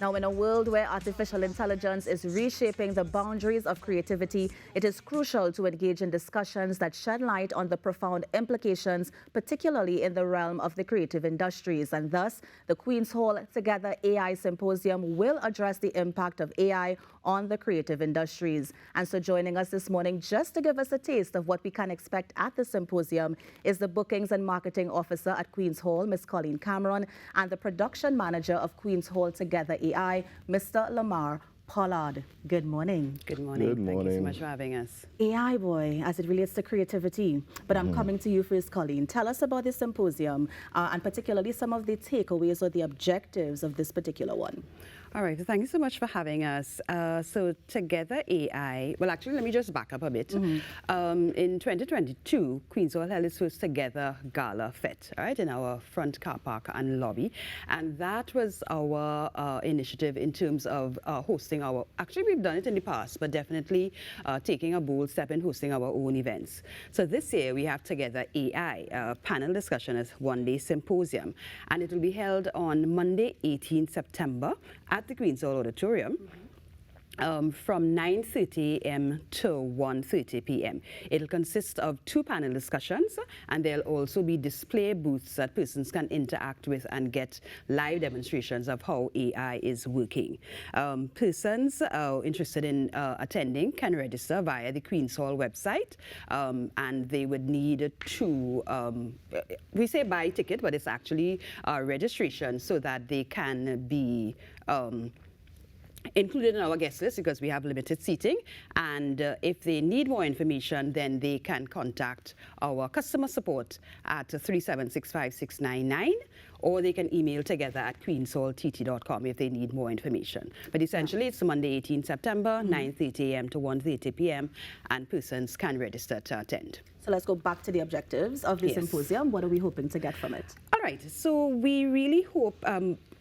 Now, in a world where artificial intelligence is reshaping the boundaries of creativity, it is crucial to engage in discussions that shed light on the profound implications, particularly in the realm of the creative industries. And thus, the Queen's Hall Together AI Symposium will address the impact of AI on the creative industries. And so joining us this morning, just to give us a taste of what we can expect at the symposium, is the Bookings and Marketing Officer at Queen's Hall, Ms. Colleen Cameron, and the Production Manager of Queen's Hall Together AI, Mr. Lamar Pollard. Good morning. Good morning. Good morning. Thank you so much for having us. AI boy, as it relates to creativity, but I'm coming to you first, Colleen. Tell us about this symposium and particularly some of the takeaways or the objectives of this particular one. All right, thank you so much for having us. So Together AI, well, actually, let me just back up a bit. In 2022, Queen's Hall held its first Together Gala Fete, right, in our front car park and lobby. And that was our initiative in terms of hosting our, actually, we've done it in the past, but definitely taking a bold step in hosting our own events. So this year, we have Together AI, a panel discussion as one-day symposium. And it will be held on Monday, 18 September, at the Queen's Hall Auditorium. From 9:30 a.m. to 1:30 p.m. It'll consist of 2 panel discussions, and there'll also be display booths that persons can interact with and get live demonstrations of how AI is working. Persons interested in attending can register via the Queen's Hall website, and they would need to, we say buy ticket, but it's actually registration so that they can be included in our guest list because we have limited seating, and if they need more information, then they can contact our customer support at 3765699, or they can email together@queenshalltt.com if they need more information. But essentially, it's Monday, 18 September, 9:30 a.m. to 1:30 p.m., and persons can register to attend. So let's go back to the objectives of the Yes. symposium. What are we hoping to get from it? All right, so we really hope,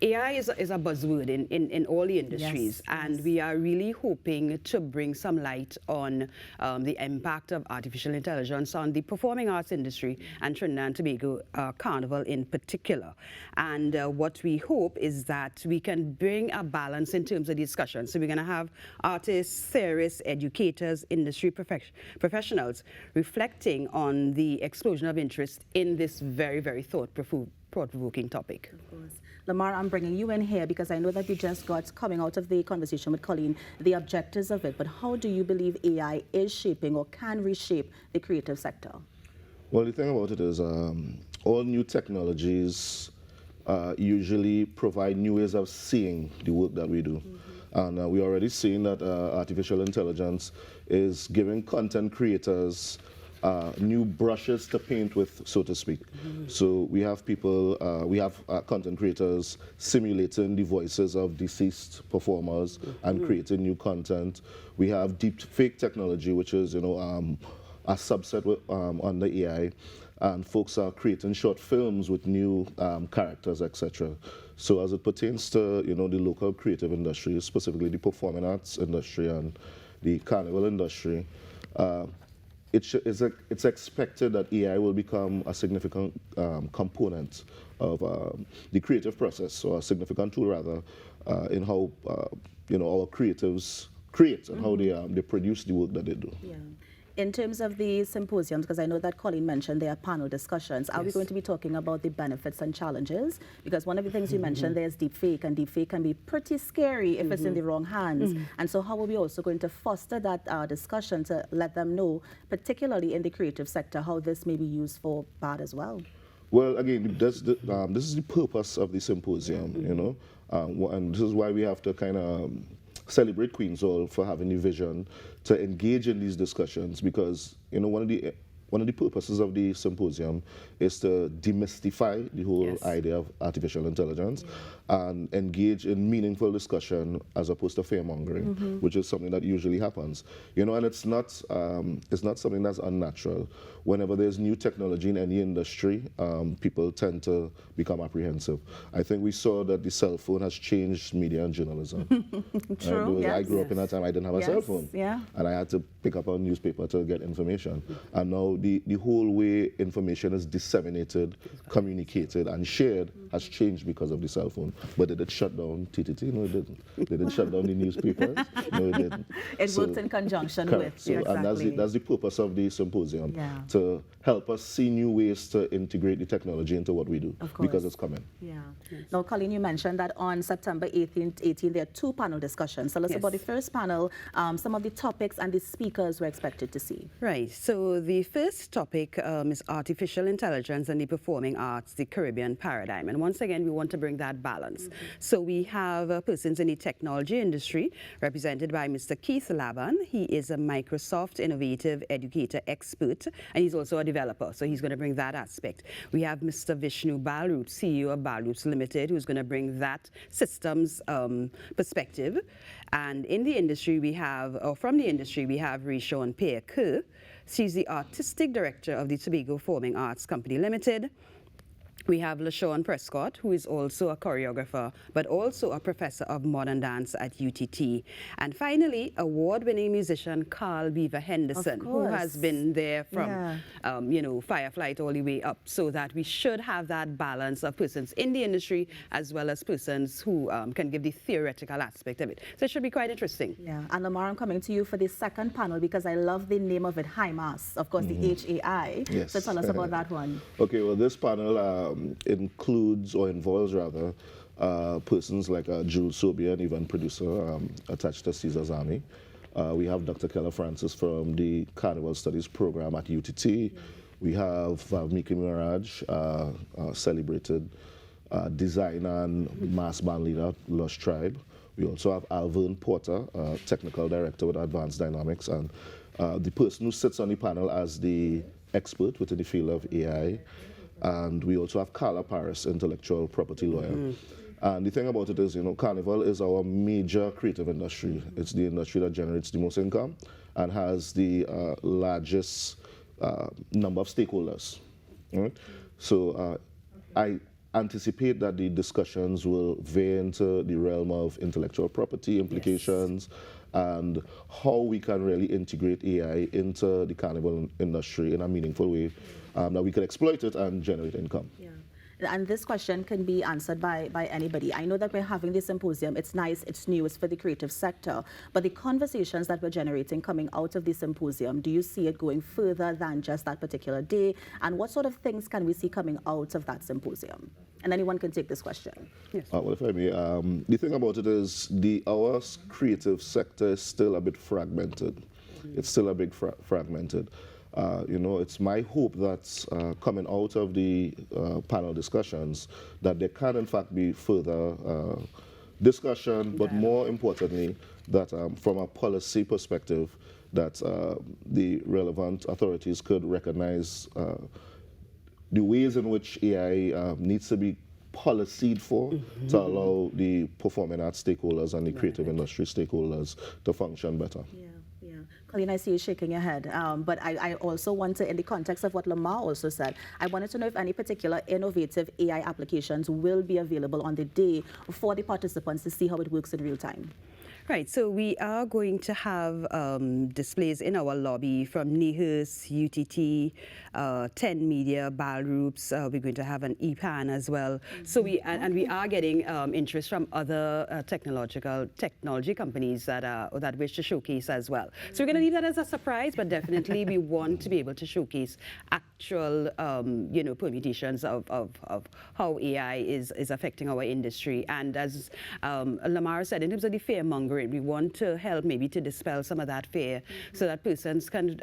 AI is a buzzword in all the industries, Yes, and we are really hoping to bring some light on the impact of artificial intelligence on the performing arts industry and Trinidad and Tobago Carnival in particular. And what we hope is that we can bring a balance in terms of the discussion. So we're going to have artists, theorists, educators, industry professionals reflecting on the explosion of interest in this very, very thought-provoking topic. Of course. Lamar, I'm bringing you in here because I know that you just got, coming out of the conversation with Colleen, the objectives of it, but how do you believe AI is shaping or can reshape the creative sector? Well, the thing about it is all new technologies usually provide new ways of seeing the work that we do. And we're already seeing that artificial intelligence is giving content creators new brushes to paint with, so to speak. So we have people, we have content creators simulating the voices of deceased performers and creating new content. We have deep fake technology, which is, you know, a subset on the AI, and folks are creating short films with new characters, etc. So as it pertains to, you know, the local creative industry, specifically the performing arts industry and the carnival industry, it's expected that AI will become a significant component of the creative process, or a significant tool rather, in how you know, our creatives create and how they produce the work that they do. Yeah. In terms of the symposiums, because I know that Colleen mentioned there are panel discussions, are we going to be talking about the benefits and challenges? Because one of the things you mentioned there is deepfake, and deepfake can be pretty scary if it's in the wrong hands. And so how are we also going to foster that discussion to let them know, particularly in the creative sector, how this may be used for bad as well? Well, again, this is the purpose of the symposium, you know, and this is why we have to kind of celebrate Queen's Hall for having the vision to engage in these discussions, because, you know, one of the purposes of the symposium is to demystify the whole idea of artificial intelligence and engage in meaningful discussion as opposed to fear-mongering, which is something that usually happens. You know, and it's not something that's unnatural. Whenever there's new technology in any industry, people tend to become apprehensive. I think we saw that the cell phone has changed media and journalism. True, right? yes. I grew up in a time I didn't have a cell phone. Yeah. And I had to pick up a newspaper to get information. And now the whole way information is disseminated, communicated, and shared has changed because of the cell phone. But did it shut down TTT? No, it didn't. Did it shut down the newspapers? No, it didn't. It worked in conjunction correct. with. So, Exactly. and that's the purpose of the symposium, Yeah. to help us see new ways to integrate the technology into what we do, Of course. because it's coming. Yeah. Now, Colleen, you mentioned that on September 18th, there are 2 panel discussions. Tell us about the first panel, some of the topics and the speakers we're expected to see. Right. So the first topic is artificial intelligence and the performing arts, the Caribbean paradigm. And once again, we want to bring that balance. So we have persons in the technology industry represented by Mr. Keith Laban. He is a Microsoft innovative educator expert, and he's also a developer. So he's going to bring that aspect. We have Mr. Vishnu Balroop, CEO of Balroops Limited, who's going to bring that systems perspective. And in the industry, we have, or from the industry, we have Rishon Peer-Kerr. She's the artistic director of the Tobago Performing Arts Company Limited. We have LaShawn Prescott, who is also a choreographer, but also a professor of modern dance at UTT. And finally, award-winning musician Carl Beaver Henderson, who has been there from, Fireflight all the way up, so that we should have that balance of persons in the industry as well as persons who can give the theoretical aspect of it. So it should be quite interesting. Yeah, and Lamar, I'm coming to you for the second panel because I love the name of it, HIMAS, of course, the HAI. Yes. So tell us about that one. Okay, well, this panel includes, or involves rather, persons like Jules Sobia, an event producer attached to Caesar's Army. We have Dr. Keller Francis from the Carnival Studies program at UTT. We have Miki Miraj, celebrated designer and mass band leader, Lush Tribe. We also have Alvern Porter, technical director with Advanced Dynamics, and the person who sits on the panel as the expert within the field of AI. And we also have Carla Paris, intellectual property lawyer. And the thing about it is, Carnival is our major creative industry. It's the industry that generates the most income and has the largest number of stakeholders. Right? So I anticipate that the discussions will veer into the realm of intellectual property implications, and how we can really integrate AI into the carnival industry in a meaningful way, that we can exploit it and generate income. Yeah. And this question can be answered by anybody. I know that we're having this symposium. It's nice, it's new, it's for the creative sector. But the conversations that we're generating coming out of the symposium, do you see it going further than just that particular day? And what sort of things can we see coming out of that symposium? And anyone can take this question. Yes. Well, if I may, the thing about it is our creative sector is still a bit fragmented. It's still a bit fragmented. It's my hope that coming out of the panel discussions, that there can in fact be further discussion, but more importantly, that from a policy perspective, that the relevant authorities could recognize the ways in which AI needs to be policied for to allow the performing arts stakeholders and the creative industry stakeholders to function better. Colleen, I see you shaking your head, but I also want to, in the context of what Lamar also said, I wanted to know if any particular innovative AI applications will be available on the day for the participants to see how it works in real time. Right, so we are going to have displays in our lobby from NIHUS, UTT, 10 Media, Balroops. We're going to have an EPAN as well. So we are getting interest from other technology companies that wish to showcase as well. So we're going to leave that as a surprise, but definitely we want to be able to showcase actual, permutations of how AI is affecting our industry. And as Lamar said, in terms of the fear-mongering, we want to help maybe to dispel some of that fear so that persons can,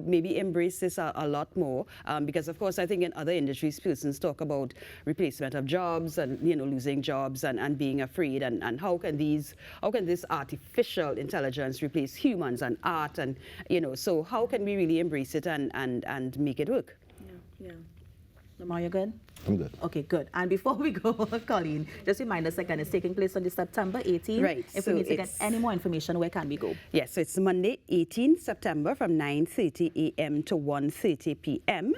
maybe embrace this a lot more. Because, of course, I think in other industries, persons talk about replacement of jobs and, losing jobs and being afraid. And how can this artificial intelligence replace humans and art? And, so how can we really embrace it and make it work? Yeah. Lamar, you good? I'm good. Okay, good. And before we go, Colleen, just remind us again, it's taking place on the September 18th. Right, If so we need to get it's- any more information, where can we go? Yes, so it's Monday, 18th September from 9:30 a.m. to 1:30 p.m.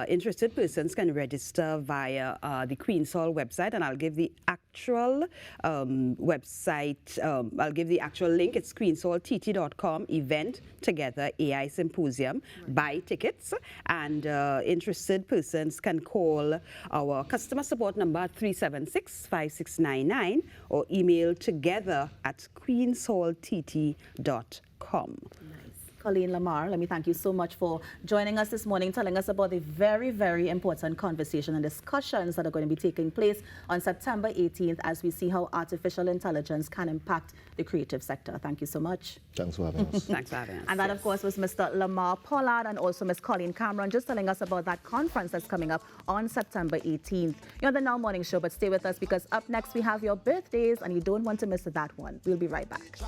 Interested persons can register via the Queen's Hall website, and I'll give the actual website, I'll give the actual link. It's queenshalltt.com, event together AI Symposium. Buy tickets, and interested persons can call our customer support number at 376-5699 or email together@queenshalltt.com. Colleen Lamar, let me thank you so much for joining us this morning, telling us about the very, very important conversation and discussions that are going to be taking place on September 18th as we see how artificial intelligence can impact the creative sector. Thank you so much. Thanks for having us. Thanks for having us. And that, of course, was Mr. Lamar Pollard and also Ms. Colleen Cameron, just telling us about that conference that's coming up on September 18th. You're on the Now Morning Show, but stay with us because up next we have your birthdays and you don't want to miss that one. We'll be right back.